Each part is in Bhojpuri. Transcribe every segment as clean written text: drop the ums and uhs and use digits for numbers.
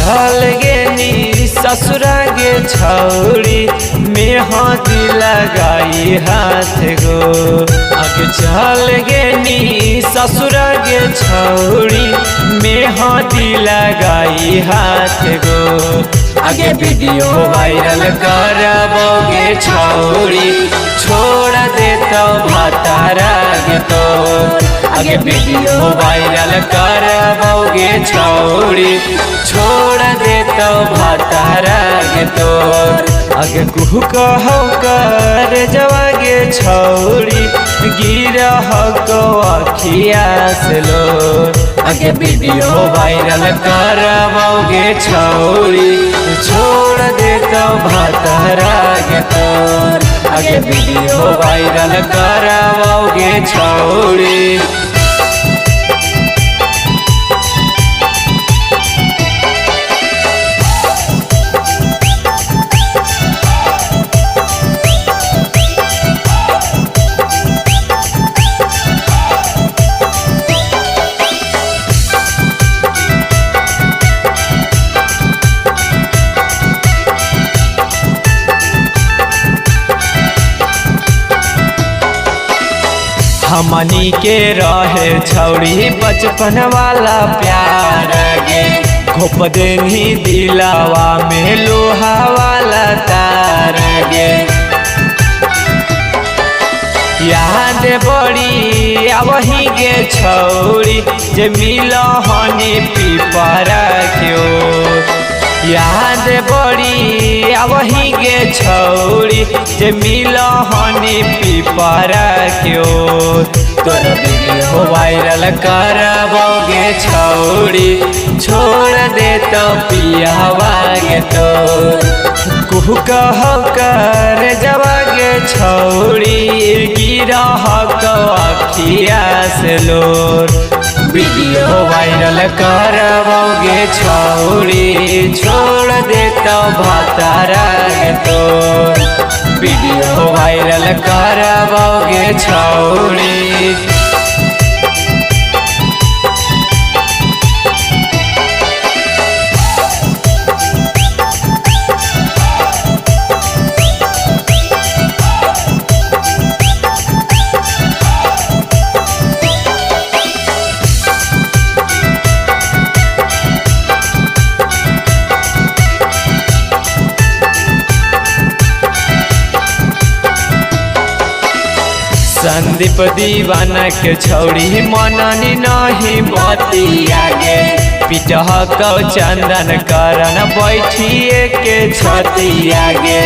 चल गेनी ससुरा गे छौड़ी मेहंदी लगाई हाथ गो। आगे चल गेनी ससुरा गे छौड़ी मेहंदी लगाई हाथ गो। आगे वीडियो वायरल करबोगे छौड़ी छोड़ दे तो भातारा गे तो। आगे वीडियो वायरल करबोगे छौड़ी छोड़ दे तो भातारा गे तो। आगे कुहू कहो कर जवागे छौड़ी गिरह को अखिया से लो। आगे वीडियो वायरल करबोगे छौड़ी छोड़ दे तो भातारा गे तो। आगे वीडियो वायरल करबोगे छौड़ी। हमनी के रहे छौड़ी बचपन वाला प्यार गे। घोप देनी दिलावा में लोहा वाला तार गे। याद बड़ी आवही गे छौड़ी जे मिलहनी पीपरा क्यों। याद बड़ी आवही गे छौड़ी जे मिलहनी पीपरा क्यों। तोर वीडियो वायरल करबोगे छौड़ी छोड़ दे तो पियावा गे तो। कुहू कहो कर जवागे छौड़ी गिरह को अखिया से लोर। वीडियो वायरल करबोगे छौड़ी छोड़ दे तो भातारा गे तो। वीडियो वायरल करबोगे छौड़ी। संदीप दीवाना के छौड़ी मननी नहीं बतिया गे। पिटह को चंदन करन बैठिए के छतिया गे।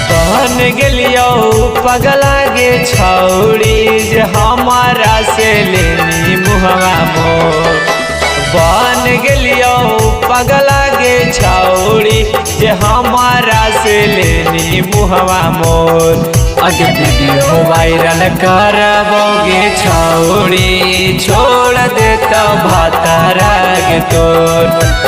बन गेलियो पगला गे छौड़ी जे हमारा से लेनी मुहवा मोर। बन गेलियो पगला गे छौड़ी जे हमारा से लेनी मुहवा मोर। आगे वीडियो वायरल करबोगे छौड़ी छोड़ दे तो भातारा गे तोर।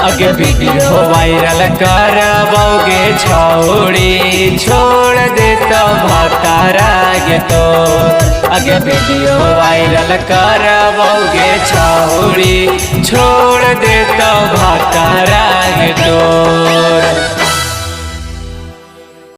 आगे वीडियो वायरल करबोगे छौड़ी छोड़ दे तो भातारा गे तोर। आगे वीडियो वायरल करबोगे छौड़ी छोड़ दे तो भातारा